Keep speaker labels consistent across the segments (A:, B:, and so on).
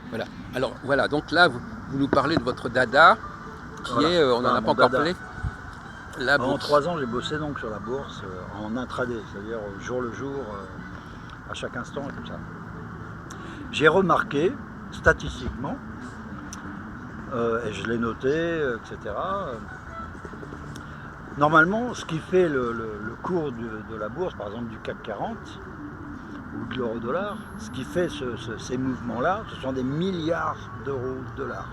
A: Voilà. Alors voilà, donc là, vous nous parlez de votre dada, qui
B: Voilà,
A: est, on n'en
B: enfin,
A: a pas
B: mon
A: encore
B: dada.
A: parlé, la
B: Pendant
A: bourse.
B: 3 ans, j'ai bossé donc sur la bourse en intraday, c'est-à-dire jour le jour, à chaque instant et tout ça. J'ai remarqué, statistiquement, et je l'ai noté, etc. Normalement, ce qui fait le cours de la bourse, par exemple du CAC 40 ou de l'euro-dollar, ce qui fait ces mouvements-là, ce sont des milliards d'euros de dollars.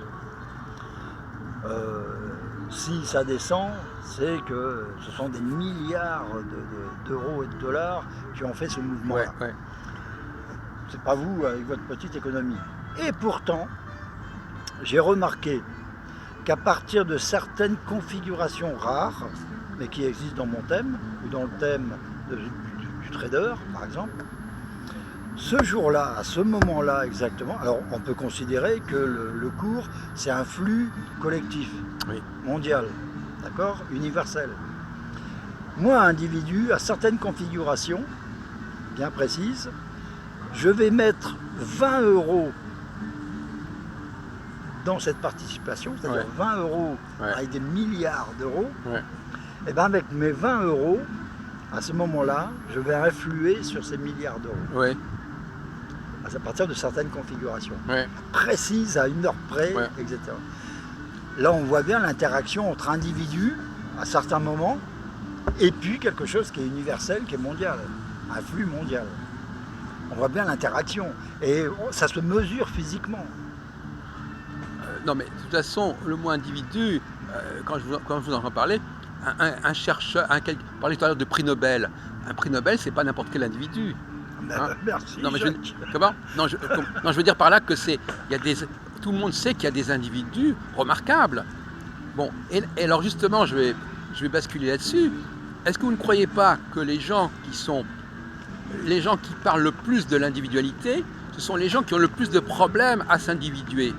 B: Si ça descend, c'est que ce sont des milliards d'euros et de dollars qui ont fait ce
A: Ouais,
B: mouvement-là.
A: ouais.
B: C'est pas vous avec votre petite économie. Et pourtant, j'ai remarqué qu'à partir de certaines configurations rares, mais qui existent dans mon thème, ou dans le thème du trader, par exemple, ce jour-là, à ce moment-là exactement, alors on peut considérer que le cours, c'est un flux collectif,
A: Oui.
B: mondial, d'accord, universel. Moi, individu, à certaines configurations bien précises, je vais mettre 20 euros dans cette participation, c'est-à-dire
A: Ouais.
B: 20 euros
A: Ouais.
B: avec des milliards d'euros,
A: Ouais.
B: et bien avec mes 20 euros, à ce moment-là, je vais influer sur ces milliards d'euros,
A: Ouais.
B: à partir de certaines configurations,
A: Ouais.
B: précises à une heure près,
A: Ouais.
B: etc. Là, on voit bien l'interaction entre individus, à certains moments, et puis quelque chose qui est universel, qui est mondial, un flux mondial. On voit bien l'interaction, et ça se mesure physiquement.
A: Non, mais de toute façon, le mot individu, quand je vous en parler, un chercheur, parlait tout à l'heure de prix Nobel. Un prix Nobel, c'est pas n'importe quel individu. Hein.
B: Merci,
A: Non, mais
B: Jacques.
A: comment non non, je veux dire par là que il y a tout le monde sait qu'il y a des individus remarquables. Bon, et alors justement, je vais basculer là-dessus. Est-ce que vous ne croyez pas que les gens qui parlent le plus de l'individualité, ce sont les gens qui ont le plus de problèmes à s'individuer?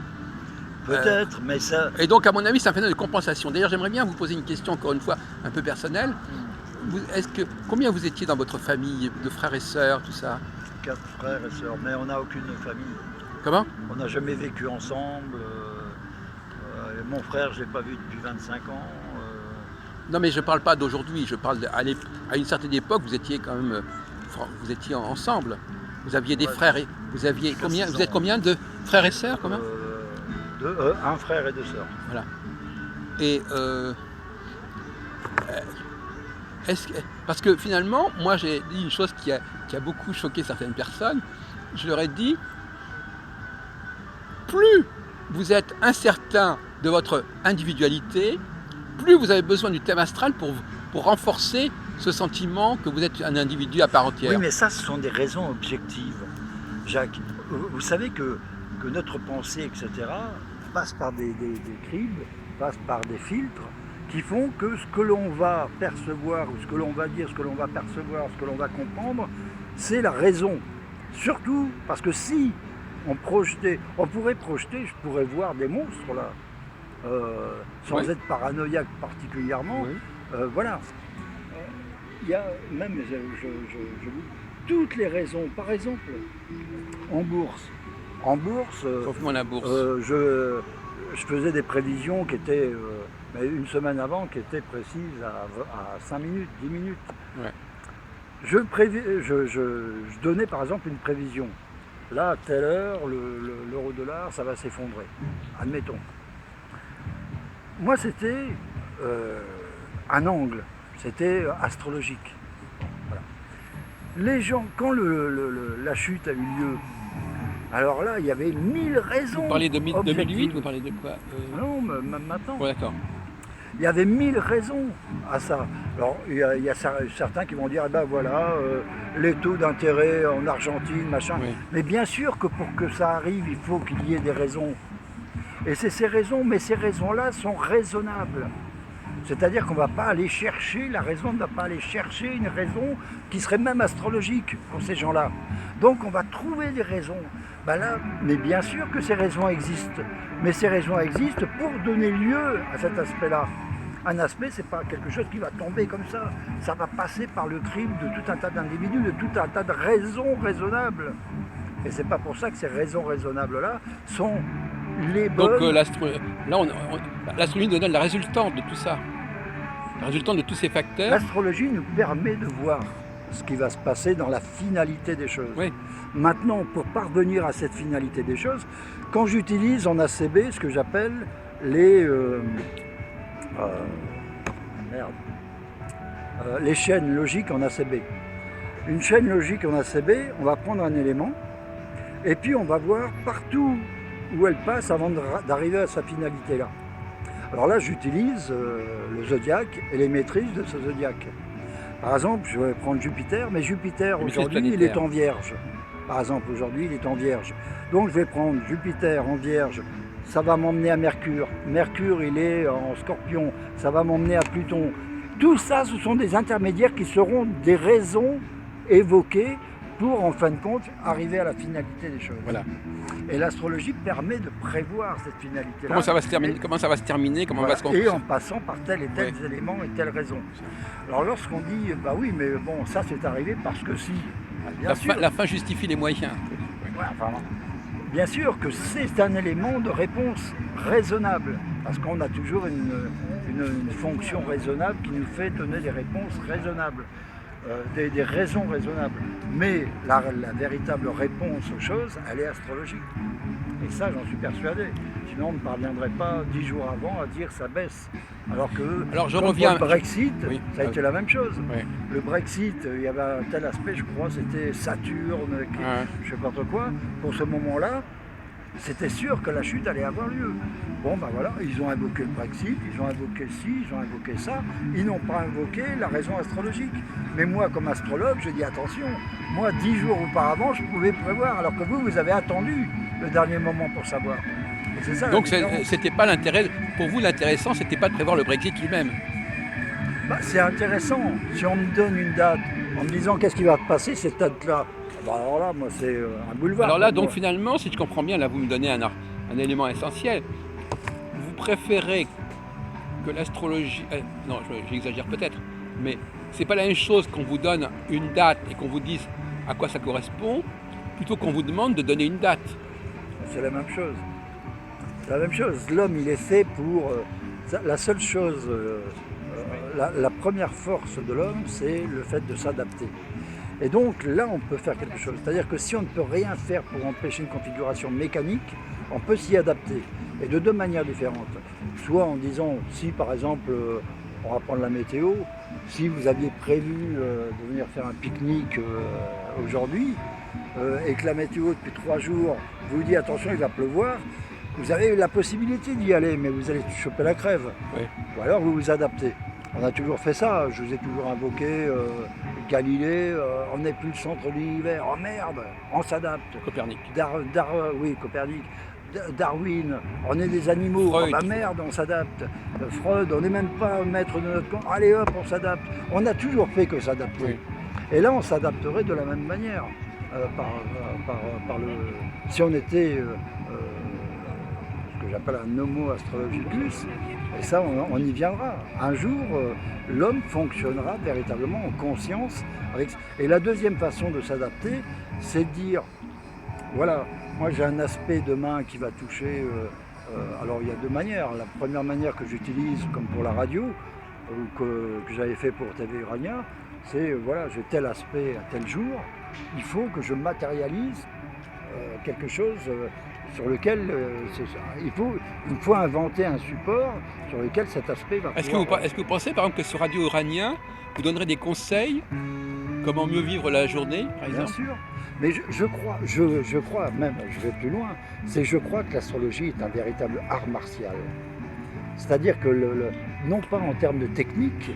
B: Peut-être, mais ça...
A: Et donc, à mon avis, c'est un phénomène de compensation. D'ailleurs, j'aimerais bien vous poser une question, encore une fois, un peu personnelle. Combien vous étiez dans votre famille, de frères et sœurs, tout ça?
B: 4 frères et sœurs, mais on n'a aucune famille.
A: Comment?
B: On n'a jamais vécu ensemble. Mon frère, je ne l'ai pas vu depuis 25 ans.
A: Non, mais je ne parle pas d'aujourd'hui. Je parle à une certaine époque, vous étiez quand même, vous étiez ensemble. Vous aviez des
B: Ouais,
A: frères et vous aviez
B: jusqu'à
A: combien?
B: 6
A: Vous êtes
B: ans.
A: combien de frères et sœurs, combien?
B: Un frère et 2 sœurs.
A: Voilà. Et parce que finalement, moi, j'ai dit une chose qui a beaucoup choqué certaines personnes. Je leur ai dit, plus vous êtes incertain de votre individualité, plus vous avez besoin du thème astral pour renforcer ce sentiment que vous êtes un individu à part
B: Oui,
A: entière.
B: mais ça, ce sont des raisons objectives, Jacques. Vous savez que notre pensée, etc., passe par des cribles, passe par des filtres qui font que ce que l'on va percevoir, ou ce que l'on va dire, ce que l'on va percevoir, ce que l'on va comprendre, c'est la raison. Surtout parce que si on pourrait projeter, je pourrais voir des monstres là, sans
A: Oui.
B: être paranoïaque particulièrement.
A: Oui.
B: Voilà. Il y a même, toutes les raisons. Par exemple, en bourse. En bourse,
A: Sauf moi la bourse.
B: je faisais des prévisions qui étaient, une semaine avant, qui étaient précises à 5 minutes, 10 minutes.
A: Ouais.
B: Je donnais par exemple une prévision. Là, à telle heure, l'euro-dollar, ça va s'effondrer. Admettons. Moi, c'était un angle. C'était astrologique. Voilà. Les gens, quand la chute a eu lieu, alors là, il y avait 1000 raisons.
A: Vous parlez de 2008,
B: objectives.
A: vous parlez de quoi?
B: Non, même maintenant.
A: Ouais, d'accord.
B: Il y avait 1000 raisons à ça. Alors, il y a certains qui vont dire, eh ben voilà, les taux d'intérêt en Argentine, machin.
A: Oui.
B: Mais bien sûr que pour que ça arrive, il faut qu'il y ait des raisons. Et c'est ces raisons, mais ces raisons-là sont raisonnables. C'est-à-dire qu'on ne va pas aller chercher, la raison ne va pas aller chercher une raison qui serait même astrologique pour ces gens-là. Donc on va trouver des raisons. Ben là, mais bien sûr que ces raisons existent. Mais ces raisons existent pour donner lieu à cet aspect-là. Un aspect, c'est pas quelque chose qui va tomber comme ça. Ça va passer par le crible de tout un tas d'individus, de tout un tas de raisons raisonnables. Et c'est pas pour ça que ces raisons raisonnables-là sont les
A: Donc
B: bonnes.
A: l'astrologie nous donne la résultante de tout ça, la résultante de tous ces facteurs.
B: L'astrologie nous permet de voir ce qui va se passer dans la finalité des choses.
A: Oui.
B: Maintenant, pour parvenir à cette finalité des choses, quand j'utilise en ACB ce que j'appelle les chaînes logiques en ACB. Une chaîne logique en ACB, on va prendre un élément et puis on va voir partout où elle passe avant d'arriver à sa finalité là. Alors là, j'utilise le zodiaque et les maîtrises de ce zodiaque. Par exemple, je vais prendre Jupiter, mais Jupiter aujourd'hui, il est en Vierge. Par exemple, aujourd'hui, il est en Vierge. Donc je vais prendre Jupiter en Vierge, ça va m'emmener à Mercure. Mercure, il est en Scorpion, ça va m'emmener à Pluton. Tout ça, ce sont des intermédiaires qui seront des raisons évoquées pour, en fin de compte, arriver à la finalité des choses.
A: Voilà.
B: Et l'astrologie permet de prévoir cette finalité-là.
A: Comment ça va se terminer, comment
B: Voilà.
A: va se conclure.
B: Et en passant par tel et tel élément et telle raison. Alors lorsqu'on dit, bah oui, mais bon, ça c'est arrivé parce que si. Bien sûr.
A: La fin justifie les moyens.
B: Ouais, enfin, bien sûr que c'est un élément de réponse raisonnable, parce qu'on a toujours une fonction raisonnable qui nous fait donner des réponses raisonnables, des raisons raisonnables. Mais la véritable réponse aux choses, elle est astrologique. Et ça, j'en suis persuadé. Sinon, on ne parviendrait pas 10 jours avant à dire ça baisse. Alors que
A: je reviens.
B: Le Brexit,
A: Oui.
B: ça a été la même chose.
A: Oui.
B: Le Brexit, il y avait un tel aspect, je crois, c'était Saturne, je sais pas trop quoi. Pour ce moment-là, c'était sûr que la chute allait avoir lieu. Bon, ben voilà, ils ont invoqué le Brexit, ils ont invoqué ci, ils ont invoqué ça. Ils n'ont pas invoqué la raison astrologique. Mais moi, comme astrologue, je dis attention. Moi, 10 jours auparavant, je pouvais prévoir, alors que vous avez attendu le dernier moment pour savoir. Et c'est ça.
A: Donc c'était pas l'intérêt, pour vous l'intéressant, c'était pas de prévoir le Brexit lui-même.
B: Bah, c'est intéressant. Si on me donne une date en me disant qu'est-ce qui va se passer cette date-là, bah alors là, moi, c'est un boulevard.
A: Alors là, donc finalement, si je comprends bien, là, vous me donnez un élément essentiel. Vous préférez que l'astrologie... non, j'exagère peut-être, mais c'est pas la même chose qu'on vous donne une date et qu'on vous dise à quoi ça correspond, plutôt qu'on vous demande de donner une date.
B: C'est la même chose. C'est la même chose. L'homme, il est fait pour... la seule chose... la première force de l'homme, c'est le fait de s'adapter. Et donc là, on peut faire quelque chose. C'est-à-dire que si on ne peut rien faire pour empêcher une configuration mécanique, on peut s'y adapter. Et de deux manières différentes. Soit en disant, si par exemple, on va prendre la météo, si vous aviez prévu de venir faire un pique-nique aujourd'hui, et que la météo depuis 3 jours vous dit attention, il va pleuvoir, vous avez la possibilité d'y aller, mais vous allez choper la crève.
A: Oui.
B: Ou alors vous vous adaptez. On a toujours fait ça, je vous ai toujours invoqué Galilée, on n'est plus le centre de l'univers, oh merde, on s'adapte.
A: Copernic.
B: Oui, Copernic. Darwin, on est des animaux,
A: Freud.
B: Oh, bah merde, on s'adapte. Freud, on n'est même pas maître de notre corps, allez hop, on s'adapte. On a toujours fait que s'adapter.
A: Oui.
B: Et là, on s'adapterait de la même manière. Si on était ce que j'appelle un homo astrologicus, et ça, on y viendra. Un jour, l'homme fonctionnera véritablement en conscience. Et la deuxième façon de s'adapter, c'est de dire, voilà, moi j'ai un aspect demain qui va toucher... alors il y a deux manières. La première manière que j'utilise, comme pour la radio, ou que j'avais fait pour TV Urania, c'est, voilà, j'ai tel aspect à tel jour, il faut que je matérialise quelque chose sur lequel il faut inventer un support sur lequel cet aspect va pouvoir...
A: Est-ce que vous pensez par exemple que sur Radio Uranien, vous donnerez des conseils comment mieux vivre la journée, par exemple?
B: Bien sûr, mais je crois, même, je vais plus loin, je crois que l'astrologie est un véritable art martial. C'est-à-dire que, non pas en termes de technique,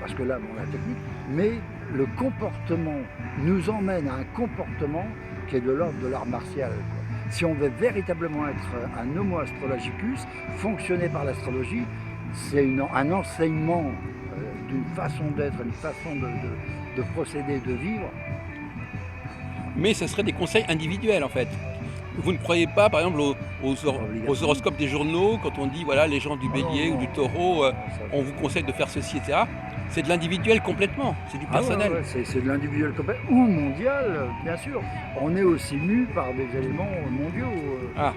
B: parce que là, bon, la technique, mais le comportement nous emmène à un comportement qui est de l'ordre de l'art martial, quoi. Si on veut véritablement être un homo astrologicus, fonctionner par l'astrologie, c'est un enseignement d'une façon d'être, une façon de procéder, de vivre.
A: Mais ce serait des conseils individuels en fait. Vous ne croyez pas par exemple aux horoscopes des journaux, quand on dit voilà les gens du bélier ou du taureau, on vous conseille de faire ceci, etc. c'est de l'individuel complètement, c'est du
B: Ah ouais,
A: personnel.
B: ouais, c'est de l'individuel complet ou mondial, bien sûr. On est aussi mu par des éléments mondiaux.
A: Ah,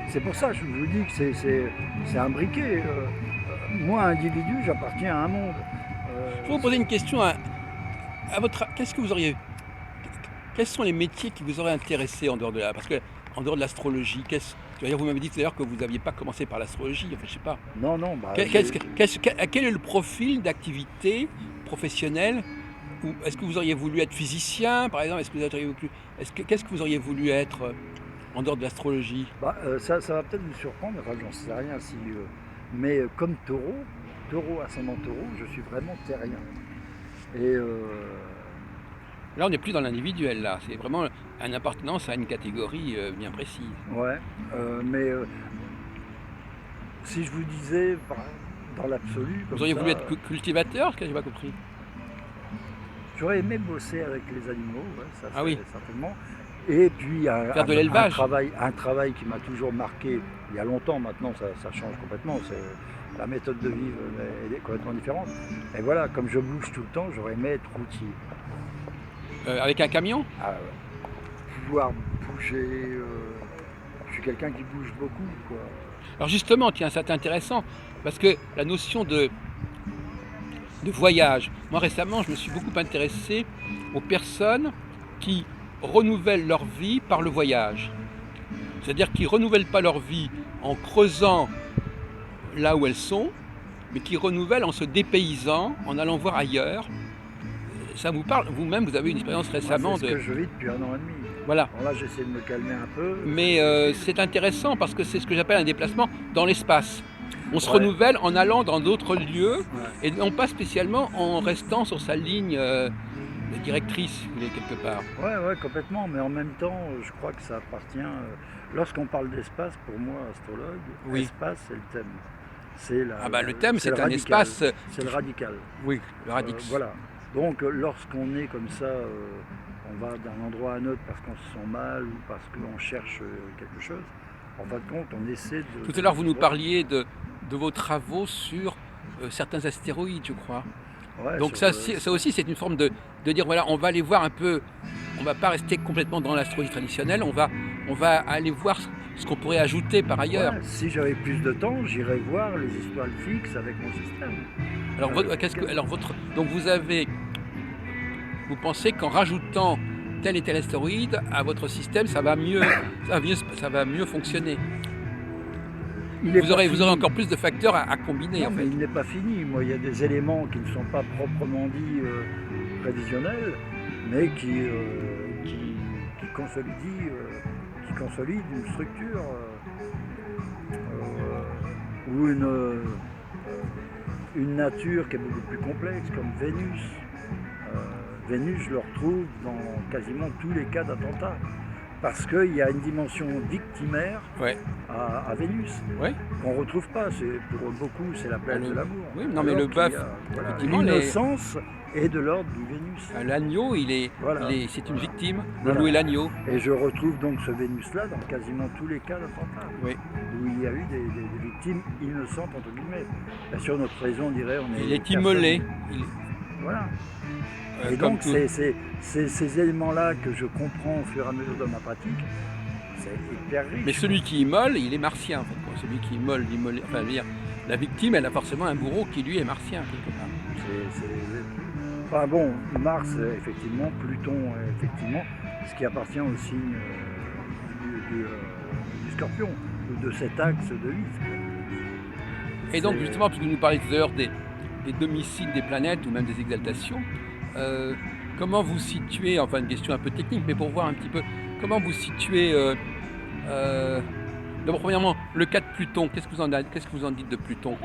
B: C'est pour ça que je vous dis que c'est imbriqué. Moi, individu, j'appartiens à un monde.
A: je vais vous poser une question qu'est-ce que vous auriez, quels sont les métiers qui vous auraient intéressé en dehors de parce que en dehors de l'astrologie, vous m'avez dit tout à l'heure que vous n'aviez pas commencé par l'astrologie, enfin je sais pas.
B: Non, non, bah,
A: Quel est le profil d'activité professionnelle ou est-ce que vous auriez voulu être physicien, par exemple? Est-ce que vous auriez voulu, qu'est-ce que vous auriez voulu être en dehors de l'astrologie?
B: ça va peut-être vous surprendre, enfin j'en sais rien si. Mais comme taureau, ascendant taureau, je suis vraiment terrien. Et
A: Là, on n'est plus dans l'individuel, là. C'est vraiment une appartenance à une catégorie bien précise.
B: ouais, mais si je vous disais dans l'absolu,
A: Vous
B: comme
A: auriez
B: ça,
A: voulu être cultivateur, ce que j'ai pas compris.
B: j'aurais aimé bosser avec les animaux, ouais, ça
A: Ah oui.
B: certainement. Et puis
A: Faire de l'élevage.
B: un travail qui m'a toujours marqué il y a longtemps, maintenant ça change complètement, la méthode de vivre est complètement différente. Et voilà, comme je bouge tout le temps, j'aurais aimé être routier.
A: Avec un camion?
B: Pouvoir bouger, je suis quelqu'un qui bouge beaucoup, quoi.
A: Alors justement, tiens, c'est intéressant, parce que la notion de voyage, moi récemment, je me suis beaucoup intéressé aux personnes qui renouvellent leur vie par le voyage. C'est-à-dire qu'ils ne renouvellent pas leur vie en creusant là où elles sont, mais qui renouvellent en se dépaysant, en allant voir ailleurs. Ça vous parle? Vous-même, vous avez une expérience récemment
B: C'est ce que je vis depuis 1 an et demi.
A: Voilà.
B: Bon, là, j'essaie de me calmer un peu.
A: Mais c'est intéressant parce que c'est ce que j'appelle un déplacement dans l'espace. On se
B: Ouais.
A: renouvelle en allant dans d'autres lieux
B: Ouais.
A: et non pas spécialement en restant sur sa ligne directrice, si vous voulez, quelque part.
B: Ouais, complètement. Mais en même temps, je crois que ça appartient. Lorsqu'on parle d'espace, pour moi, astrologue,
A: Oui.
B: Espace, c'est le thème.
A: Le thème, c'est
B: le
A: un
B: radical.
A: espace.
B: C'est le radical.
A: Oui, le radix.
B: Voilà. Donc, lorsqu'on est comme ça, on va d'un endroit à un autre parce qu'on se sent mal ou parce qu'on cherche quelque chose. En fin de compte, on essaie de.
A: Tout à l'heure, vous nous parliez de vos travaux sur certains astéroïdes, je crois.
B: Ouais,
A: Donc
B: sur
A: ça aussi, c'est une forme de dire, voilà, on va aller voir un peu, on va pas rester complètement dans l'astrologie traditionnelle, on va aller voir ce qu'on pourrait ajouter par ailleurs.
B: Ouais, si j'avais plus de temps, j'irais voir les étoiles fixes avec mon système.
A: Alors, donc vous pensez qu'en rajoutant tel et tel astéroïde à votre système, ça va mieux fonctionner. Vous aurez encore plus de facteurs à combiner,
B: non,
A: en
B: mais
A: fait.
B: il n'est pas fini. Moi, il y a des éléments qui ne sont pas proprement dit prévisionnels, mais qui consolident une structure ou une nature qui est beaucoup plus complexe, comme Vénus. Vénus, je le retrouve dans quasiment tous les cas d'attentats. Parce qu'il y a une dimension victimaire
A: Ouais.
B: à Vénus
A: Ouais.
B: qu'on ne retrouve pas. Pour beaucoup, c'est la planète de l'amour.
A: Oui, non, mais
B: Alors
A: le bœuf, effectivement,
B: l'innocence est de l'ordre du Vénus.
A: l'agneau,
B: Voilà.
A: c'est une victime. Le
B: Voilà.
A: loup et l'agneau.
B: Et je retrouve donc ce Vénus-là dans quasiment tous les cas d'attentats,
A: Oui.
B: où il y a eu des victimes innocentes, entre guillemets. Bien sûr, notre raison, on dirait, on est...
A: Il est immolé.
B: Voilà. Et
A: Comme
B: donc,
A: tout.
B: ces éléments-là que je comprends au fur et à mesure de ma pratique, c'est hyper riche.
A: Mais celui qui immole, il est martien, en fait, quoi. Celui qui immole, enfin, je veux dire, la victime, elle a forcément un bourreau qui, lui, est martien, quelque part.
B: Enfin bon, Mars, effectivement, Pluton, effectivement, ce qui appartient au signe du Scorpion, ou de cet axe de vie.
A: Et donc, justement, puisque vous nous parlez tout à l'heure des domiciles des planètes ou même des exaltations, comment vous situez, enfin une question un peu technique, mais pour voir un petit peu, comment vous situez, d'abord premièrement, le cas de Pluton, qu'est-ce que vous en dites de Pluton?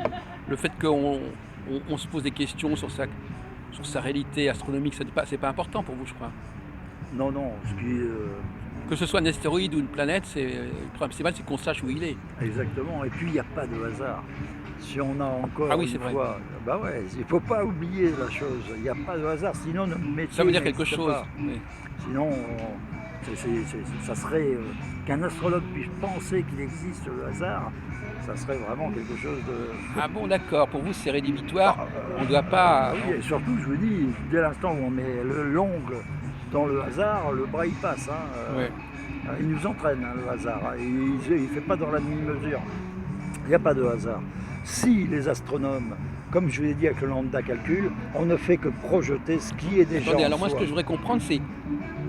A: Le fait qu'on se pose des questions sur sa réalité astronomique, c'est pas important pour vous, je crois.
B: Non,
A: Que ce soit un astéroïde ou une planète, le principal, c'est qu'on sache où il est.
B: Exactement, et puis il n'y a pas de hasard. Si on a encore
A: c'est
B: une
A: vrai.
B: fois, bah ouais, il ne faut pas oublier la chose, il n'y a pas de hasard, sinon notre métier
A: Ça veut dire quelque
B: n'existe
A: chose.
B: pas.
A: Oui.
B: Sinon, Ça serait qu'un astrologue puisse penser qu'il existe le hasard, ça serait vraiment quelque chose de...
A: Ah bon, d'accord, pour vous c'est rédhibitoire,
B: Ah,
A: on ne doit pas...
B: oui, et surtout, je vous dis, dès l'instant où on met l'ongle dans le hasard, le bras il passe.
A: Ouais.
B: Il nous entraîne, le hasard. Il ne fait pas dans la demi-mesure. Il n'y a pas de hasard. Si les astronomes, comme je vous l'ai dit avec le lambda calcul, on ne fait que projeter ce qui est déjà
A: Attendez,
B: en
A: alors moi ce
B: soi.
A: que je voudrais comprendre c'est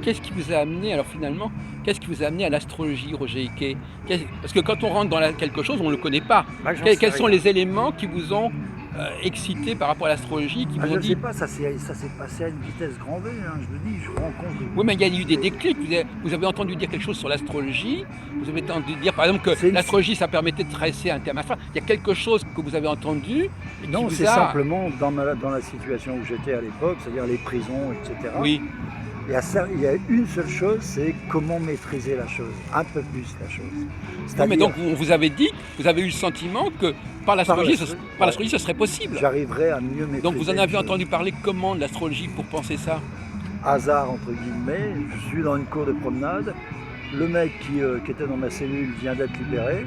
A: qu'est-ce qui vous a amené, alors finalement, qu'est-ce qui vous a amené à l'astrologie, Roger Hickey? Parce que quand on rentre dans quelque chose, on ne le connaît pas.
B: Bah, j'en sais
A: Quels sont
B: rien.
A: les éléments qui vous ont excité par rapport à l'astrologie, qui
B: Ah,
A: vous
B: je
A: ont
B: ne sais
A: dit...
B: pas, ça s'est passé à une vitesse grand V. Je vous dis, je rencontre...
A: Oui, mais il y a eu des déclics. Vous avez entendu dire quelque chose sur l'astrologie. Vous avez entendu dire, par exemple, que l'astrologie, ça permettait de tracer un thème astral. Il y a quelque chose que vous avez entendu. Et
B: Non,
A: qui
B: c'est
A: vous a...
B: simplement dans la situation où j'étais à l'époque, c'est-à-dire les prisons, etc.
A: Oui.
B: Il y a une seule chose, c'est comment maîtriser la chose, un peu plus la chose.
A: Non, mais donc, on vous avait dit, vous avez eu le sentiment que par l'astrologie, ce serait possible.
B: J'arriverais à mieux maîtriser.
A: Donc, vous en avez entendu parler comment de l'astrologie pour penser ça?
B: Hasard, entre guillemets, je suis dans une cour de promenade, le mec qui était dans ma cellule vient d'être libéré,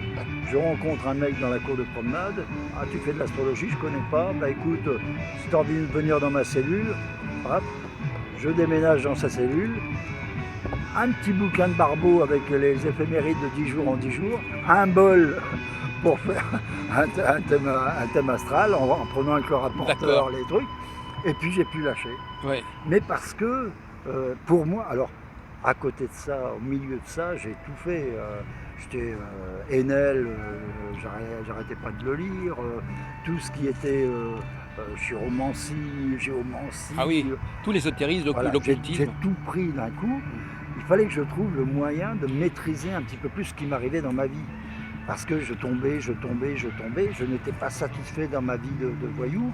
B: je rencontre un mec dans la cour de promenade, ah tu fais de l'astrologie, je connais pas, bah écoute, si tu as envie de venir dans ma cellule, hop, je déménage dans sa cellule, un petit bouquin de Barbeau avec les éphémérides de 10 jours en 10 jours, un bol pour faire un thème astral en prenant avec le rapporteur les trucs, et puis j'ai pu lâcher.
A: Ouais.
B: Mais parce que pour moi, alors à côté de ça, au milieu de ça, j'ai tout fait. J'étais Enel, j'arrêtais pas de le lire, tout ce qui était chiromancie, géomancie.
A: Ah oui, tout l'ésotérisme,
B: voilà,
A: l'occultisme.
B: J'ai tout pris d'un coup. Il fallait que je trouve le moyen de maîtriser un petit peu plus ce qui m'arrivait dans ma vie. Parce que je tombais, je n'étais pas satisfait dans ma vie de voyou.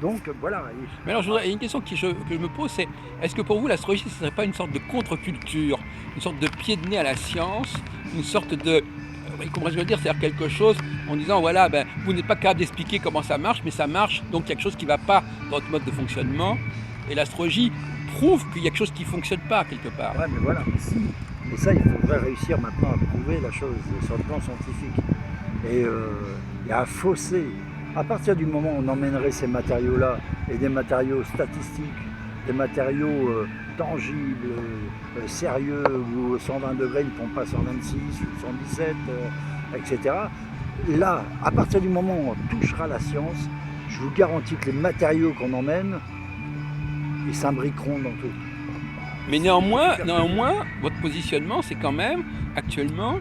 B: Donc voilà.
A: Mais alors, il y a une question que je me pose, c'est est-ce que pour vous l'astrologie ce ne serait pas une sorte de contre-culture, une sorte de pied de nez à la science, une sorte de, comment je veux dire, c'est-à-dire quelque chose en disant voilà, ben, vous n'êtes pas capable d'expliquer comment ça marche, mais ça marche, donc quelque chose qui ne va pas dans votre mode de fonctionnement, et l'astrologie prouve qu'il y a quelque chose qui ne fonctionne pas quelque part.
B: Ouais, mais voilà, si. Et ça, il faudrait réussir maintenant à prouver la chose sur le plan scientifique. Et il y a un fossé. À partir du moment où on emmènerait ces matériaux-là, et des matériaux statistiques, des matériaux tangibles, sérieux, où 120 degrés ne font pas 126 ou 117, etc. Là, à partir du moment où on touchera la science, je vous garantis que les matériaux qu'on emmène, ils s'imbriqueront dans tout.
A: Mais néanmoins, votre positionnement, c'est quand même, actuellement,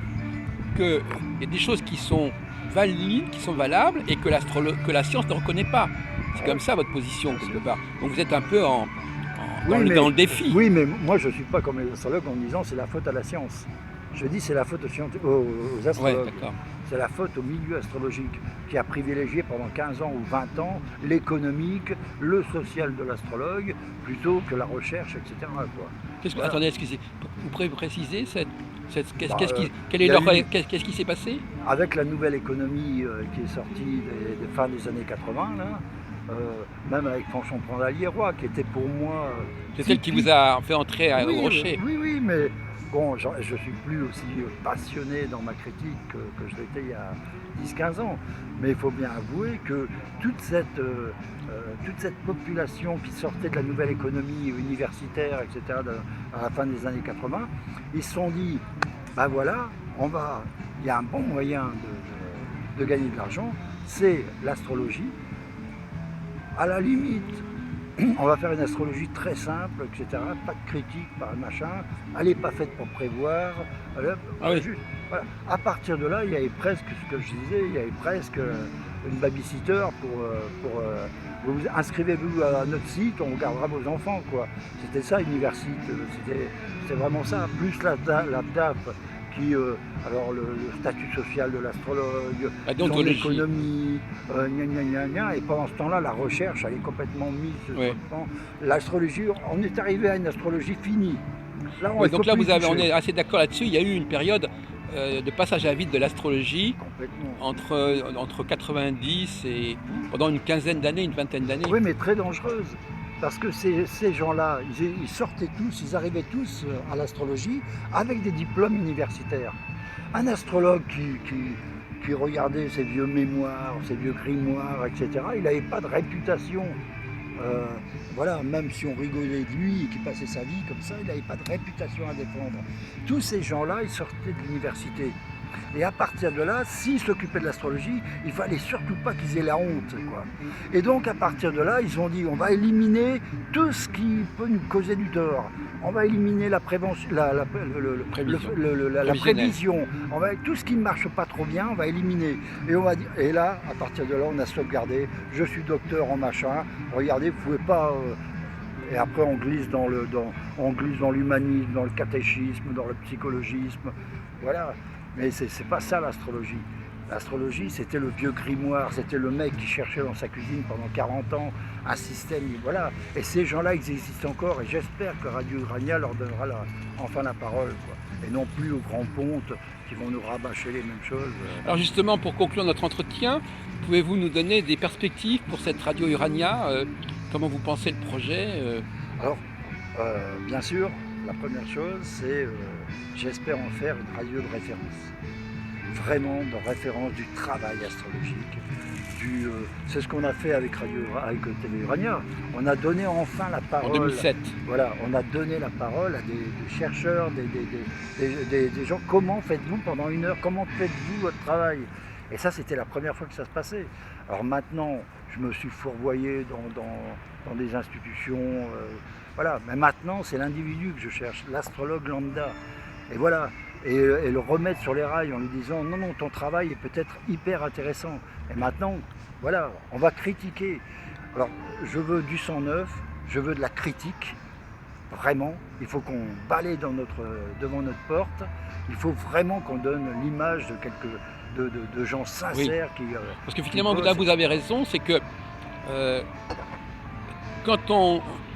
A: qu'il y a des choses qui sont valides, qui sont valables, et que la science ne reconnaît pas. C'est comme ça votre position, quelque part. Donc vous êtes un peu dans le défi.
B: Oui, mais moi je ne suis pas comme les astrologues en disant c'est la faute à la science. Je dis c'est la faute aux astrologues.
A: Ouais,
B: c'est la faute au milieu astrologique qui a privilégié pendant 15 ans ou 20 ans l'économique, le social de l'astrologue, plutôt que la recherche, etc.
A: Voilà. Attendez, excusez, vous pouvez préciser qu'est-ce qui s'est passé?
B: Avec la nouvelle économie qui est sortie des fin des années 80, là, même avec Fanchon Prandalier-Roy, qui était pour moi...
A: c'est celle qui vous a fait entrer au Rocher.
B: Oui, mais bon, je ne suis plus aussi passionné dans ma critique que je l'étais il y a 10-15 ans. Mais il faut bien avouer que toute cette population qui sortait de la nouvelle économie universitaire, etc., à la fin des années 80, ils se sont dit, ben voilà, il y a un bon moyen de gagner de l'argent, c'est l'astrologie. À la limite, on va faire une astrologie très simple, etc. Pas de critique, pas de machin. Elle n'est pas faite pour prévoir. Juste, voilà. À partir de là, il y avait presque, ce que je disais, il y avait presque une babysitter pour vous inscrivez-vous à notre site, on gardera vos enfants, quoi. C'était ça, Université. C'était vraiment ça. Plus la DAF qui, alors le statut social de l'astrologue, son économie, et pendant ce temps-là, la recherche, elle est complètement mise sur le plan. L'astrologie, on est arrivé à une astrologie finie.
A: Là, donc là, on est assez d'accord là-dessus. Il y a eu une période de passage à vide de l'astrologie entre 90 et pendant une quinzaine d'années, une vingtaine d'années.
B: Oui, mais très dangereuse. Parce que ces gens-là, ils sortaient tous, ils arrivaient tous à l'astrologie avec des diplômes universitaires. Un astrologue qui regardait ses vieux mémoires, ses vieux grimoires, etc., il n'avait pas de réputation. Euh, voilà, même si on rigolait de lui et qu'il passait sa vie comme ça, il n'avait pas de réputation à défendre. Tous ces gens-là, ils sortaient de l'université. Et à partir de là, s'ils s'occupaient de l'astrologie, il fallait surtout pas qu'ils aient la honte, quoi. Et donc à partir de là, ils ont dit on va éliminer tout ce qui peut nous causer du tort. On va éliminer la prévention, la prévision. Tout ce qui ne marche pas trop bien, on va éliminer. Et là, à partir de là, on a sauvegardé. Je suis docteur en machin. Regardez, vous pouvez pas. Et après, on glisse dans l'humanisme, dans le catéchisme, dans le psychologisme. Voilà. Mais c'est pas ça l'astrologie. L'astrologie, c'était le vieux grimoire, c'était le mec qui cherchait dans sa cuisine pendant 40 ans un système, voilà. Et ces gens-là, ils existent encore, et j'espère que Radio Urania leur donnera enfin la parole, quoi. Et non plus aux grands pontes qui vont nous rabâcher les mêmes choses.
A: Alors justement, pour conclure notre entretien, pouvez-vous nous donner des perspectives pour cette Radio Urania comment vous pensez le projet
B: Alors, bien sûr, la première chose, c'est j'espère en faire une radio de référence. Vraiment de référence du travail astrologique. C'est ce qu'on a fait avec Télé Urania. On a donné enfin la parole.
A: En 2007.
B: Voilà, on a donné la parole à des chercheurs, des gens. Comment faites-vous pendant 1 heure? Comment faites-vous votre travail? Et ça, c'était la première fois que ça se passait. Alors maintenant, je me suis fourvoyé dans des institutions. Voilà, mais maintenant, c'est l'individu que je cherche, l'astrologue lambda. Et voilà. Et le remettre sur les rails en lui disant non, ton travail est peut-être hyper intéressant. Et maintenant, voilà, on va critiquer. Alors, je veux du sang neuf, je veux de la critique, vraiment. Il faut qu'on balaye devant notre porte. Il faut vraiment qu'on donne l'image de gens sincères qui.
A: Parce que finalement, là, vous avez raison, c'est que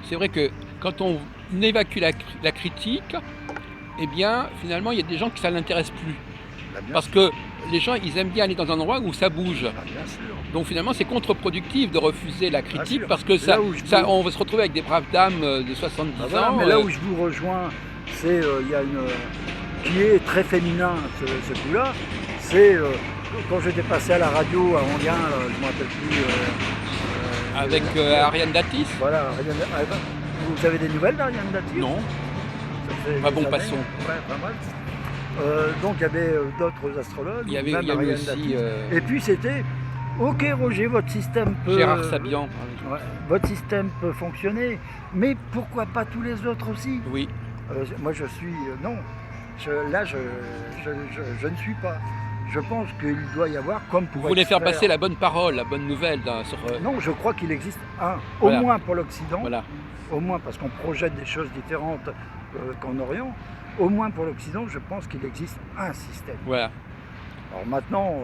A: c'est vrai que quand on évacue la critique, eh bien, finalement, il y a des gens qui ça n'intéresse plus. Parce que les gens, ils aiment bien aller dans un endroit où ça bouge.
B: Bien sûr.
A: Donc finalement, c'est contre-productif de refuser la critique parce que on va se retrouver avec des braves dames de 70 ans.
B: Mais là où je vous rejoins, c'est il y a qui est très féminin ce coup-là. C'est quand j'étais passé à la radio à Anguin, je ne me rappelle plus.
A: Avec Ariane Datis.
B: Voilà, vous avez des nouvelles d'Ariane Datis?
A: Non. Pas bon, passons.
B: Ouais, pas mal. Donc il y avait d'autres astrologues.
A: Il y avait aussi.
B: Et puis c'était ok Roger, votre système peut.
A: Gérard Sabian.
B: Votre système peut fonctionner, mais pourquoi pas tous les autres aussi?
A: Oui.
B: Moi je suis. Non. Je ne suis pas. Je pense qu'il doit y avoir comme pour.
A: Vous voulez faire passer la bonne parole, la bonne nouvelle sur.
B: Non, je crois qu'il existe au moins pour l'Occident.
A: Voilà.
B: Au moins parce qu'on projette des choses différentes qu'en Orient. Au moins pour l'Occident, je pense qu'il existe un système.
A: Voilà.
B: Alors maintenant,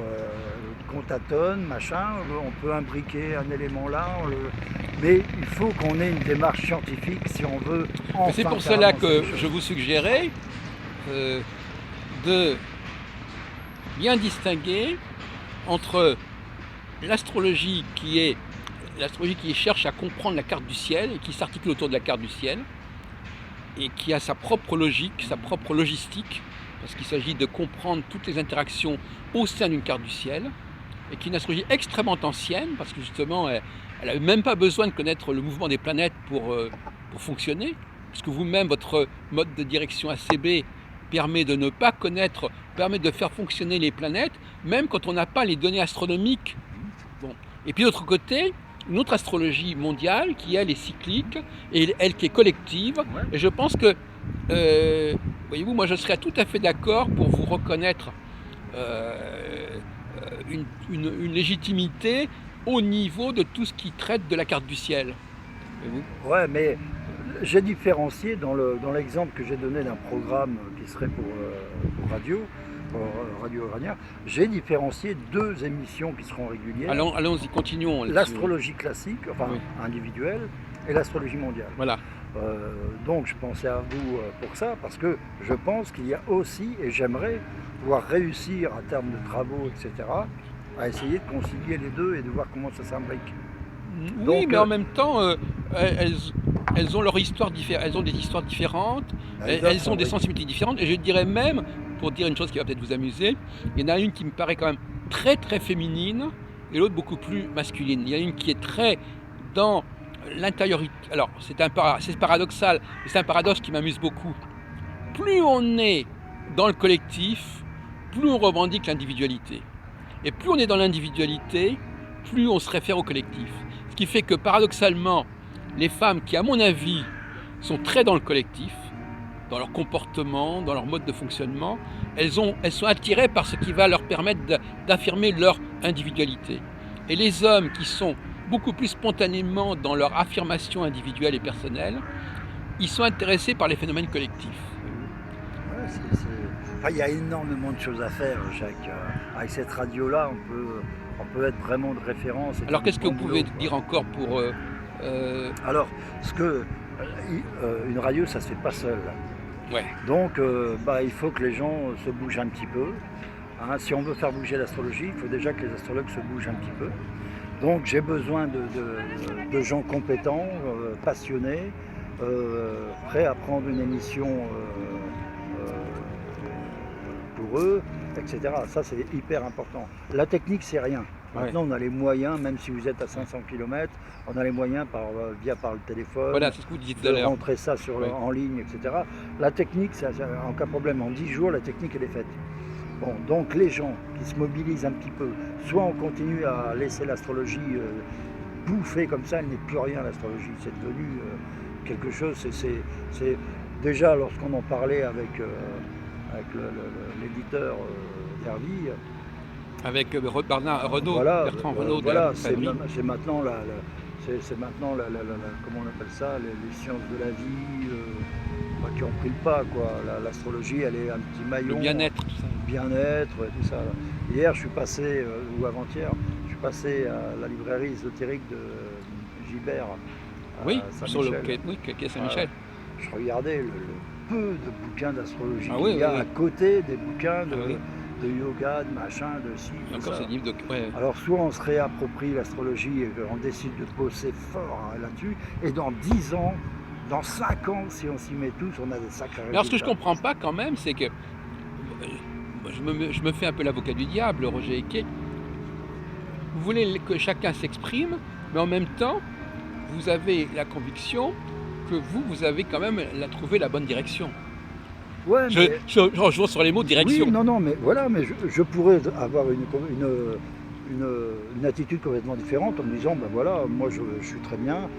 B: qu'on tâtonne, machin, on peut imbriquer un élément là, mais il faut qu'on ait une démarche scientifique si on veut enfin.
A: C'est pour cela que je vous suggérais de bien distinguer entre l'astrologie qui cherche à comprendre la carte du ciel et qui s'articule autour de la carte du ciel et qui a sa propre logique, sa propre logistique, parce qu'il s'agit de comprendre toutes les interactions au sein d'une carte du ciel, et qui est une astrologie extrêmement ancienne, parce que justement, elle n'a même pas besoin de connaître le mouvement des planètes pour fonctionner, puisque vous-même, votre mode de direction ACB permet de ne pas connaître, permet de faire fonctionner les planètes, même quand on n'a pas les données astronomiques. Bon. Et puis d'autre côté, une autre astrologie mondiale qui, elle, est cyclique et elle qui est collective. Ouais. Et je pense que, voyez-vous, moi je serais tout à fait d'accord pour vous reconnaître une légitimité au niveau de tout ce qui traite de la carte du ciel.
B: Ouais, mais j'ai différencié dans l'exemple que j'ai donné d'un programme qui serait pour Radio Urania, j'ai différencié 2 émissions qui seront régulières.
A: Allons-y, continuons.
B: L'astrologie classique, enfin individuelle, et l'astrologie mondiale.
A: Voilà.
B: Donc je pensais à vous pour ça, parce que je pense qu'il y a aussi, et j'aimerais pouvoir réussir à terme de travaux, etc., à essayer de concilier les deux et de voir comment ça s'imbrique.
A: Oui, mais en même temps, elles, elles ont leur histoire elles ont des histoires différentes, elles ont des sensibilités différentes, et je dirais même, pour dire une chose qui va peut-être vous amuser, il y en a une qui me paraît quand même très très féminine, et l'autre beaucoup plus masculine. Il y en a une qui est très dans l'intériorité. Alors c'est paradoxal, mais c'est un paradoxe qui m'amuse beaucoup. Plus on est dans le collectif, plus on revendique l'individualité. Et plus on est dans l'individualité, plus on se réfère au collectif. Ce qui fait que paradoxalement, les femmes qui, à mon avis, sont très dans le collectif, dans leur comportement, dans leur mode de fonctionnement, elles sont attirées par ce qui va leur permettre d'affirmer leur individualité. Et les hommes qui sont beaucoup plus spontanément dans leur affirmation individuelle et personnelle, ils sont intéressés par les phénomènes collectifs.
B: Ouais, enfin, il y a énormément de choses à faire, Jacques. Avec cette radio-là, on peut être vraiment de référence.
A: Alors qu'est-ce que vous pouvez dire encore pour...
B: Alors, une radio, ça se fait pas seul.
A: Ouais.
B: Donc, il faut que les gens se bougent un petit peu. Hein. Si on veut faire bouger l'astrologie, il faut déjà que les astrologues se bougent un petit peu. Donc, j'ai besoin de gens compétents, passionnés, prêts à prendre une émission pour eux, etc. Ça, c'est hyper important. La technique, c'est rien. Maintenant, on a les moyens, même si vous êtes à 500 km, on a les moyens par le téléphone,
A: voilà, c'est ce que vous disiez tout à
B: de
A: l'heure.
B: rentrer ça en ligne, etc. La technique, en cas de problème, en 10 jours, la technique, elle est faite. Bon, donc les gens qui se mobilisent un petit peu, soit on continue à laisser l'astrologie bouffer comme ça, elle n'est plus rien, l'astrologie. C'est devenu quelque chose, c'est déjà lorsqu'on en parlait avec l'éditeur d'Hervie,
A: avec Bertrand Renaud.
B: Voilà, c'est maintenant comment on appelle ça, les sciences de la vie qui ont pris le pas, quoi. L'astrologie, elle est un petit maillon.
A: Le bien-être, tout ça.
B: Bien-être, tout ça. Hier, je suis passé, ou avant-hier, je suis passé à la librairie ésotérique de Gibert.
A: Oui, sur le quai Saint-Michel.
B: Je regardais le peu de bouquins d'astrologie
A: qu'il
B: y a à côté des bouquins de yoga, de machin, de ci, de ça. Alors soit on se réapproprie l'astrologie et on décide de bosser fort là-dessus, et dans 10 ans, dans 5 ans, si on s'y met tous, on a des sacrés résultats.
A: Alors ce que je comprends pas quand même, c'est que je me fais un peu l'avocat du diable, Roger Eke. Vous voulez que chacun s'exprime, mais en même temps, vous avez la conviction que vous avez quand même trouvé la bonne direction.
B: Ouais,
A: je joue sur les mots direction.
B: Oui, non, mais voilà, mais je pourrais avoir une attitude complètement différente en me disant, ben voilà, moi je suis très bien.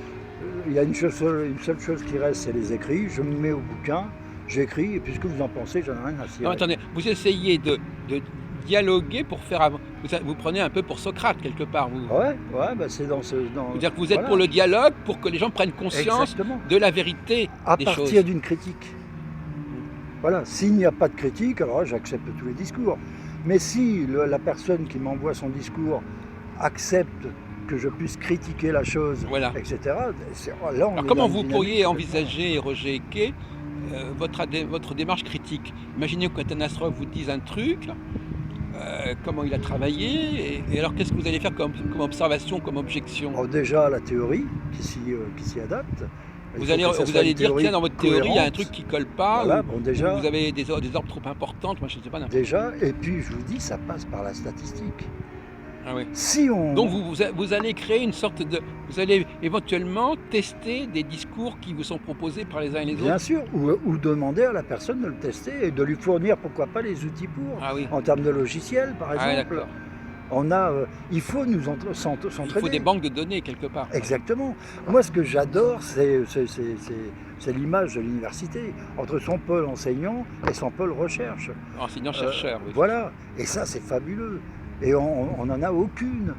B: Il y a une seule chose qui reste, c'est les écrits. Je me mets au bouquin, j'écris, et puis ce que vous en pensez, j'en ai rien à cirer.
A: Non, attendez, vous essayez de dialoguer pour faire... Vous prenez un peu pour Socrate, quelque part.
B: Ouais, c'est dans ce...
A: C'est-à-dire que vous êtes pour le dialogue, pour que les gens prennent conscience de la vérité des choses.
B: À partir d'une critique. Voilà, s'il n'y a pas de critique, alors j'accepte tous les discours. Mais si la personne qui m'envoie son discours accepte que je puisse critiquer la chose, etc., là on
A: alors comment vous pourriez envisager, Roger Eke, votre démarche critique? Imaginez que quand un astrologue vous dise un truc, comment il a travaillé, et alors qu'est-ce que vous allez faire comme observation, comme objection?
B: Alors déjà la théorie qui s'y adapte.
A: Vous allez dire, tiens, dans votre théorie, il y a un truc qui ne colle pas,
B: voilà,
A: déjà, vous avez des ordres trop importantes, moi je ne sais pas.
B: Déjà, et puis je vous dis, ça passe par la statistique.
A: Ah oui.
B: Donc
A: vous allez créer une sorte de... Vous allez éventuellement tester des discours qui vous sont proposés par les uns et les autres.
B: Bien sûr, ou demander à la personne de le tester et de lui fournir, pourquoi pas, les outils pour, en termes de logiciels, par exemple. Il faut nous s'entraider.
A: Il faut des banques de données quelque part.
B: Exactement. Moi, ce que j'adore, c'est l'image de l'université, entre son pôle enseignant et son pôle recherche.
A: Enseignant-chercheur, oui.
B: Voilà, et ça, c'est fabuleux. Et on n'en a aucune.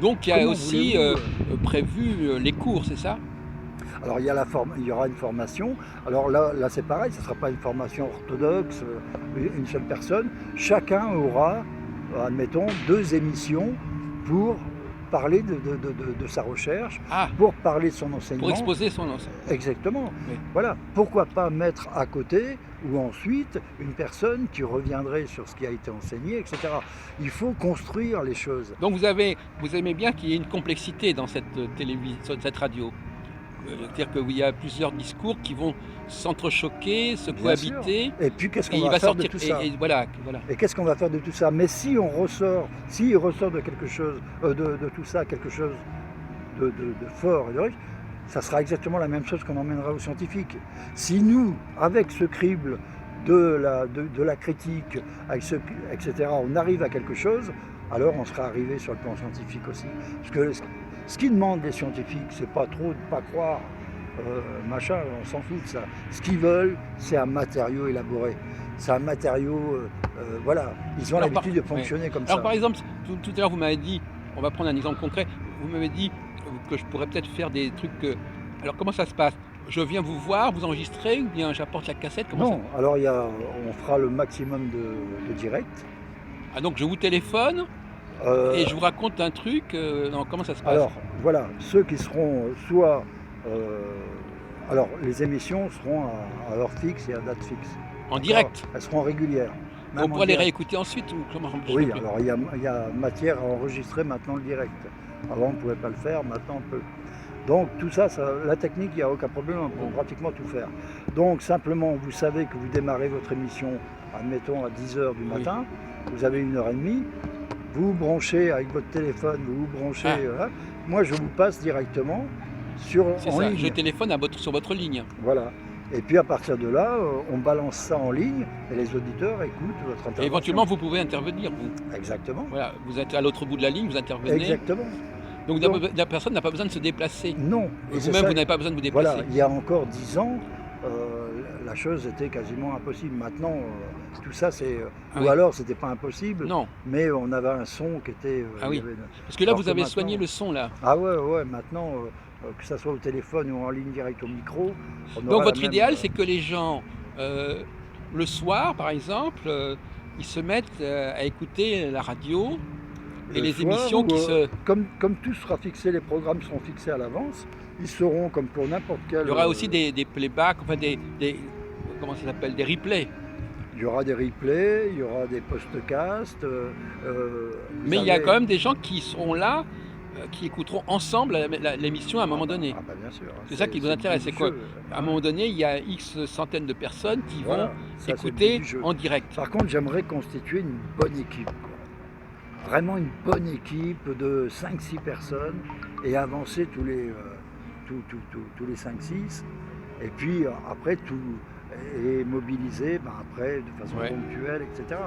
A: Donc il y a aussi prévu les cours, c'est ça?
B: Alors il y aura une formation. Alors là c'est pareil, ce ne sera pas une formation orthodoxe, une seule personne. Chacun aura, admettons, 2 émissions pour parler de sa recherche,
A: Ah,
B: pour parler de son
A: pour
B: enseignement.
A: exposer son ensemble.
B: Exactement.
A: Oui.
B: Voilà. Pourquoi pas mettre à côté ou ensuite une personne qui reviendrait sur ce qui a été enseigné, etc. Il faut construire les choses.
A: Donc vous aimez bien qu'il y ait une complexité dans cette télévision, cette radio. C'est-à-dire qu'il y a plusieurs discours qui vont s'entrechoquer, se
B: Bien sûr.
A: cohabiter,
B: Et puis qu'est-ce
A: et
B: qu'on
A: il
B: va
A: va
B: faire
A: sortir.
B: de tout ça?
A: Et voilà, voilà.
B: Et qu'est-ce qu'on va faire de tout ça? Mais si on ressort, s'il ressort de quelque chose, de tout ça, quelque chose de fort et de riche, ça sera exactement la même chose qu'on emmènera aux scientifiques. Si nous, avec ce crible de la critique, etc., on arrive à quelque chose, alors on sera arrivé sur le plan scientifique aussi. Parce que ce qu'ils demandent les scientifiques, c'est pas trop de pas croire, machin, on s'en fout de ça. Ce qu'ils veulent, c'est un matériau élaboré. C'est un matériau, voilà, ils ont
A: Alors,
B: l'habitude de fonctionner comme
A: Alors
B: ça.
A: par exemple, tout à l'heure vous m'avez dit, on va prendre un exemple concret, vous m'avez dit que je pourrais peut-être faire des trucs que... Alors comment ça se passe? Je viens vous voir, vous enregistrez, ou bien j'apporte la cassette? Comment
B: Non, alors on fera le maximum de direct.
A: Ah, donc je vous téléphone
B: Euh,
A: et je vous raconte un truc. Non, comment ça se passe?
B: alors voilà, ceux qui seront soit... alors les émissions seront à heure fixe et à date fixe.
A: En direct?
B: Elles seront régulières.
A: On
B: Même en
A: pourrait les
B: direct.
A: réécouter ensuite ou comment? Je
B: Oui,
A: sais plus.
B: alors il y a matière à enregistrer maintenant le direct. Avant on ne pouvait pas le faire, maintenant on peut. Donc tout ça, la technique, il n'y a aucun problème, on peut pratiquement tout faire. Donc simplement, vous savez que vous démarrez votre émission, admettons à 10h du
A: Oui.
B: matin, vous avez 1h30, vous vous branchez avec votre téléphone, vous vous branchez,
A: Ah.
B: moi je vous passe directement
A: C'est
B: en
A: ça,
B: ligne.
A: je téléphone sur votre ligne.
B: Voilà. Et puis à partir de là, on balance ça en ligne et les auditeurs écoutent votre intervention.
A: Et éventuellement, vous pouvez intervenir, vous.
B: Exactement.
A: Voilà, vous êtes à l'autre bout de la ligne, vous intervenez.
B: Exactement.
A: Donc
B: Donc-
A: la personne n'a pas besoin de se déplacer.
B: Non.
A: Et
B: c'est
A: vous-même,
B: ça-
A: vous n'avez pas besoin de vous déplacer.
B: Voilà, il y a encore 10 ans, la chose était quasiment impossible. Maintenant, tout ça, c'est...
A: Ah
B: ou
A: oui.
B: alors, c'était pas impossible,
A: Non,
B: mais on avait un son qui était...
A: Ah
B: il
A: oui.
B: y avait-
A: parce que là,
B: Alors
A: vous
B: que
A: avez
B: maintenant-
A: soigné le son, là.
B: Ah ouais, maintenant, que ça soit au téléphone ou en ligne directe au micro, on aura
A: Donc
B: la
A: votre
B: même-
A: idéal, c'est que les gens, le soir, par exemple, ils se mettent à écouter la radio et
B: le
A: les
B: soir,
A: émissions
B: ou,
A: qui se...
B: Comme tout sera fixé, les programmes seront fixés à l'avance, ils seront comme pour n'importe quel...
A: Il y aura aussi des playbacks, enfin comment ça s'appelle, des replays.
B: Il y aura des replays, il y aura des podcasts.
A: Mais il y a quand même des gens qui seront là, qui écouteront ensemble l'émission à un moment donné.
B: Ah bah bien sûr.
A: C'est ça qui vous
B: le
A: intéresse,
B: but
A: c'est
B: du
A: quoi?
B: jeu.
A: À un moment donné, il y a X centaines de personnes qui
B: Voilà,
A: vont
B: ça, c'est le but
A: écouter
B: du jeu.
A: en direct.
B: Par contre, j'aimerais constituer une bonne équipe, quoi. Vraiment une bonne équipe de 5-6 personnes et avancer tous les 5-6. Et puis après, tout et mobiliser après de façon
A: Ouais.
B: ponctuelle, etc.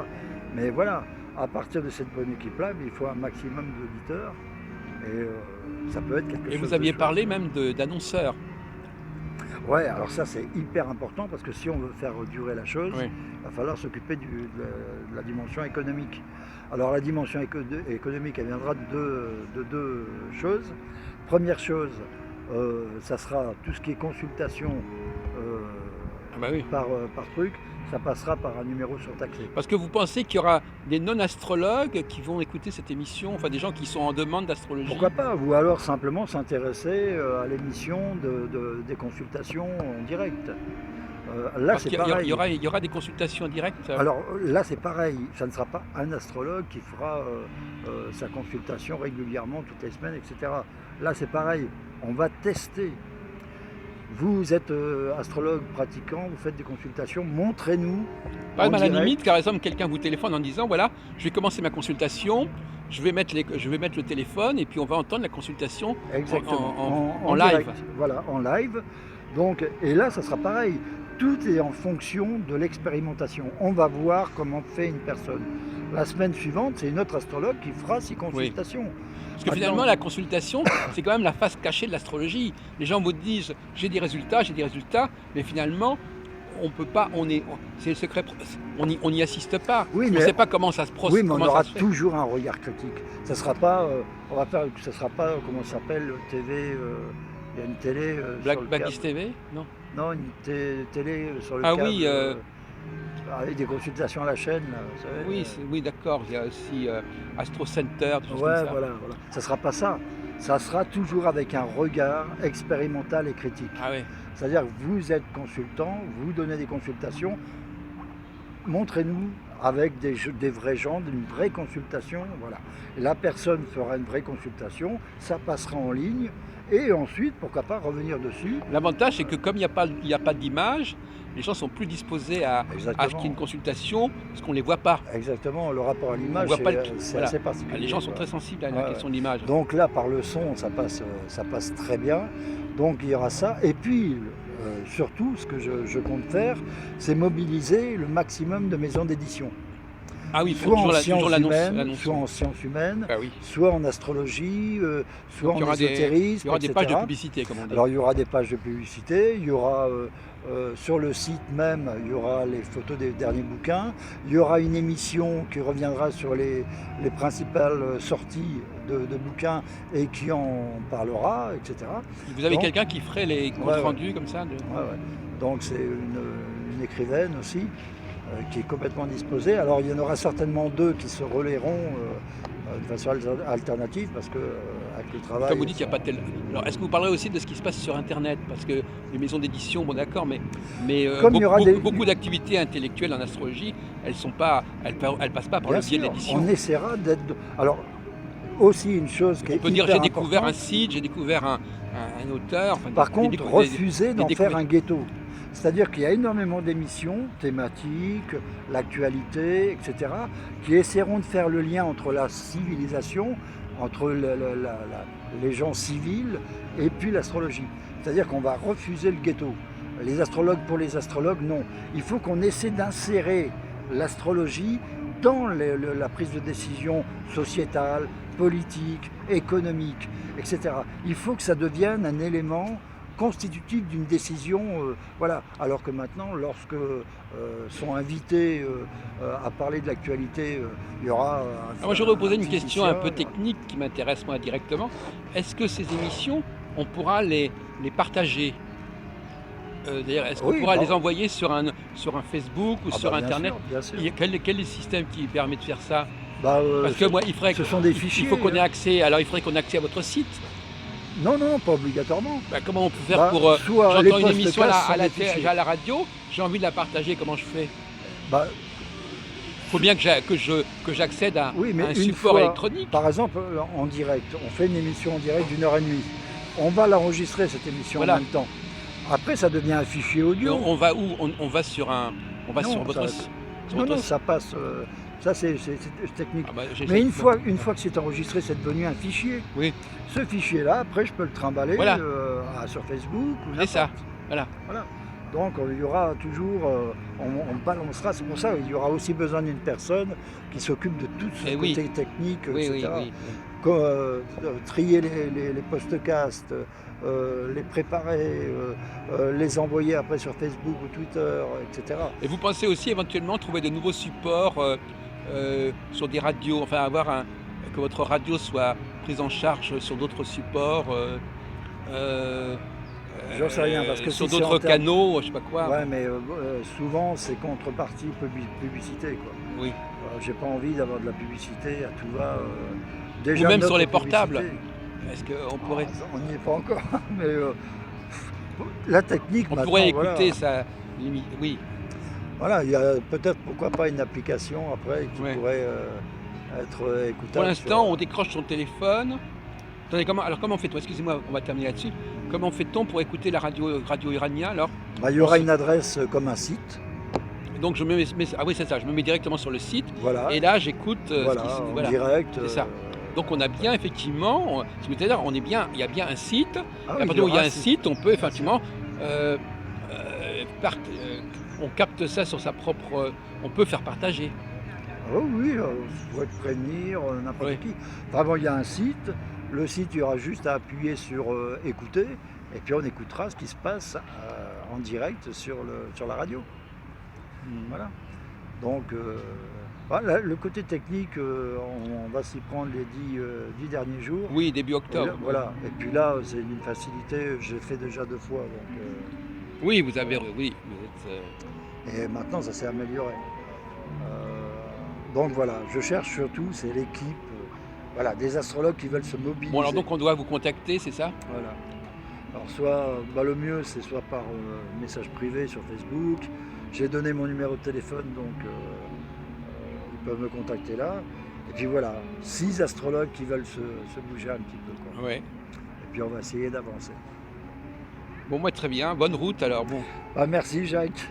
B: Mais voilà, à partir de cette bonne équipe-là, il faut un maximum d'auditeurs. Et ça peut être quelque chose
A: Et vous
B: de
A: aviez
B: chouette.
A: parlé même d'annonceurs.
B: Ouais, alors ça c'est hyper important parce que si on veut faire durer la chose,
A: Oui.
B: il va falloir s'occuper de la dimension économique. Alors la dimension économique, elle viendra de deux choses. Première chose, ça sera tout ce qui est consultation
A: Ah bah oui.
B: par truc, ça passera par un numéro surtaxé.
A: Parce que vous pensez qu'il y aura des non-astrologues qui vont écouter cette émission, enfin des gens qui sont en demande d'astrologie?
B: Pourquoi pas? Ou alors simplement s'intéresser à l'émission des consultations en direct. Là
A: Parce
B: c'est
A: qu'il y
B: pareil.
A: il y aura des consultations en direct.
B: Alors là, c'est pareil, ça ne sera pas un astrologue qui fera sa consultation régulièrement toutes les semaines, etc. Là, c'est pareil, on va tester. Vous êtes astrologue pratiquant, vous faites des consultations, montrez-nous.
A: Pas
B: en
A: mal à la
B: direct.
A: limite, par exemple, quelqu'un vous téléphone en disant voilà, je vais commencer ma consultation, je vais mettre le téléphone et puis on va entendre la consultation
B: Exactement.
A: en live.
B: direct. Voilà, en live. Donc, et là, ça sera pareil. Tout est en fonction de l'expérimentation. On va voir comment fait une personne. La semaine suivante, c'est une autre astrologue qui fera ses consultations.
A: Parce que finalement, la consultation, c'est quand même la face cachée de l'astrologie. Les gens vous disent j'ai des résultats, mais finalement, on peut pas, c'est le secret, on n'y assiste pas.
B: Oui,
A: On ne
B: mais-
A: sait pas comment ça se procède.
B: Oui, mais on aura toujours un regard critique. Ça sera pas, ça sera pas, comment ça s'appelle, TV. Il y a une télé sur le
A: Black
B: câble.
A: TV, non?
B: Non, une télé sur le
A: Ah
B: câble.
A: oui,
B: avec des consultations à la chaîne, là, vous savez.
A: Oui, oui, d'accord. Il y a aussi Astro Center, des choses comme
B: Ouais,
A: ça.
B: voilà, voilà. Ça sera pas ça. Ça sera toujours avec un regard expérimental et critique.
A: Ah ouais.
B: C'est-à-dire que vous êtes consultant, vous donnez des consultations, montrez-nous avec des vrais gens, une vraie consultation. Voilà. La personne fera une vraie consultation, ça passera en ligne, et ensuite, pourquoi pas revenir dessus.
A: L'avantage, c'est que comme il y a pas d'image, les gens sont plus disposés à acheter une consultation parce qu'on ne les voit pas.
B: Exactement, le rapport à l'image,
A: voit pas
B: c'est
A: voilà.
B: assez particulier.
A: Les gens sont
B: quoi.
A: très sensibles à la
B: Ouais,
A: question de l'image.
B: Donc là, par le son, ça passe très bien. Donc il y aura ça. Et puis, surtout, ce que je compte faire, c'est mobiliser le maximum de maisons d'édition.
A: Ah oui,
B: Soit en sciences humaines,
A: l'annonce.
B: soit en sciences humaines,
A: Ah oui.
B: soit en astrologie, soit
A: Donc,
B: en ésotérisme,
A: il y aura des
B: etc.
A: pages de publicité, comme on dit.
B: Alors il y aura des pages de publicité, il y aura sur le site même, il y aura les photos des derniers bouquins, il y aura une émission qui reviendra sur les principales sorties de bouquins et qui en parlera, etc.
A: Vous avez
B: Donc,
A: quelqu'un qui ferait les comptes
B: ouais.
A: rendus comme ça
B: Ouais, ouais. Donc c'est une écrivaine aussi qui est complètement disposée. Alors il y en aura certainement 2 qui se relayeront de façon alternative parce que avec le travail.
A: Comme vous dites, il n'y a pas tel. Alors, est-ce que vous parlerez aussi de ce qui se passe sur Internet? Parce que les maisons d'édition, bon d'accord, mais
B: Comme il y aura
A: beaucoup d'activités intellectuelles en astrologie, elles passent pas par
B: Bien
A: le biais de
B: sûr,
A: l'édition.
B: on essaiera d'être. Alors aussi une chose qui est
A: On peut dire
B: hyper
A: j'ai découvert un
B: importante,
A: site, j'ai découvert un auteur. Enfin,
B: par contre, refuser d'en faire
A: découvertes.
B: un ghetto. C'est-à-dire qu'il y a énormément d'émissions thématiques, l'actualité, etc., qui essaieront de faire le lien entre la civilisation, entre les gens civils et puis l'astrologie. C'est-à-dire qu'on va refuser le ghetto. Les astrologues pour les astrologues, non. Il faut qu'on essaie d'insérer l'astrologie dans la prise de décision sociétale, politique, économique, etc. Il faut que ça devienne un élément constitutif d'une décision, voilà. Alors que maintenant, lorsque sont invités à parler de l'actualité, il y aura
A: Moi, j'aurais posé une
B: physicien,
A: question un peu technique qui m'intéresse moi directement. Est-ce que ces émissions, on pourra les partager? D'ailleurs, est-ce qu'on
B: Oui,
A: pourra les envoyer sur un Facebook ou sur
B: bien
A: Internet?
B: sûr, bien sûr.
A: Quel est le système qui permet de faire ça?
B: Bah,
A: Parce que moi,
B: ce sont des fichiers.
A: Il faut qu'on ait accès. Alors, il faudrait qu'on ait accès à votre site.
B: Non, pas obligatoirement.
A: Bah, comment on peut faire pour
B: soit les
A: j'entends une émission
B: podcasts
A: à la radio, j'ai envie de la partager. Comment je fais?
B: Bah,
A: faut bien que j'accède à
B: oui, mais
A: un
B: une
A: support
B: fois,
A: électronique.
B: Par exemple, en direct, on fait une émission en direct d'1h30. On va l'enregistrer cette émission
A: Voilà.
B: en même temps. Après, ça devient un fichier audio.
A: On va où? On va sur
B: Non,
A: sur votre
B: ça-
A: site.
B: Non, ça passe. Ça, c'est technique.
A: Ah bah,
B: Mais une fois que c'est enregistré, c'est devenu un fichier.
A: Oui,
B: Ce fichier-là, après, je peux le trimballer
A: Voilà.
B: sur Facebook ou
A: c'est ça.
B: n'importe.
A: Voilà.
B: Donc il y aura toujours, on balancera, c'est pour ça qu'il y aura aussi besoin d'une personne qui s'occupe de tout ce
A: Eh
B: côté
A: oui.
B: technique,
A: Oui,
B: etc.
A: oui.
B: Comme, trier les podcasts, les préparer, les envoyer après sur Facebook ou Twitter, etc.
A: Et vous pensez aussi éventuellement trouver de nouveaux supports sur des radios, enfin que votre radio soit prise en charge sur d'autres supports,
B: J'en sais rien, parce que
A: sur
B: si c'est
A: d'autres
B: en termes-
A: canaux, je sais pas quoi.
B: Ouais, mais souvent c'est contrepartie publicité, quoi.
A: Oui.
B: J'ai pas envie d'avoir de la publicité à tout va.
A: Ou
B: Déjà
A: même
B: notre
A: sur les portables.
B: publicité.
A: Est-ce qu'on pourrait,
B: On n'y est pas encore, mais la technique
A: on
B: maintenant,
A: pourrait
B: voilà.
A: écouter ça? Oui.
B: Voilà, il y a peut-être, pourquoi pas, une application après qui
A: Ouais.
B: pourrait être écoutable.
A: Pour l'instant, on décroche son téléphone. Attendez, comment fait-on? Excusez-moi, on va terminer là-dessus. Comment fait-on pour écouter la radio Urania alors?
B: Bah, il y aura une adresse comme un site,
A: Donc je me mets, ah oui c'est ça, je me mets directement sur le site
B: voilà,
A: et là j'écoute
B: voilà,
A: ce qui
B: en
A: voilà.
B: direct.
A: C'est ça. Donc on a bien effectivement, c'est-à-dire il y a bien un site.
B: Ah
A: Et
B: oui,
A: à partir du moment où il y a un
B: site.
A: site, on peut effectivement on capte ça sur sa propre, on peut faire partager.
B: Oh oui, vous pouvez prévenir n'importe
A: Oui.
B: qui. Enfin bon, il y a un site. Le site, il y aura juste à appuyer sur écouter, et puis on écoutera ce qui se passe en direct sur la radio. Voilà. Donc, voilà, le côté technique, on va s'y prendre les 10 derniers jours.
A: Oui, début
B: Et
A: octobre.
B: là, voilà. Et puis là, c'est une facilité. J'ai fait déjà 2 fois. Donc,
A: Oui, vous avez, oui, vous êtes,
B: Et maintenant, ça s'est amélioré. Donc voilà, je cherche surtout, c'est l'équipe, voilà, des astrologues qui veulent se mobiliser.
A: Bon, alors donc on doit vous contacter, c'est ça?
B: Voilà. Alors soit, le mieux, c'est soit par message privé sur Facebook. J'ai donné mon numéro de téléphone, donc ils peuvent me contacter là. Et puis voilà, 6 astrologues qui veulent se bouger un petit peu, quoi.
A: Ouais.
B: Et puis on va essayer d'avancer.
A: Bon, moi très bien, bonne route alors. Bon.
B: Bah, merci Jacques.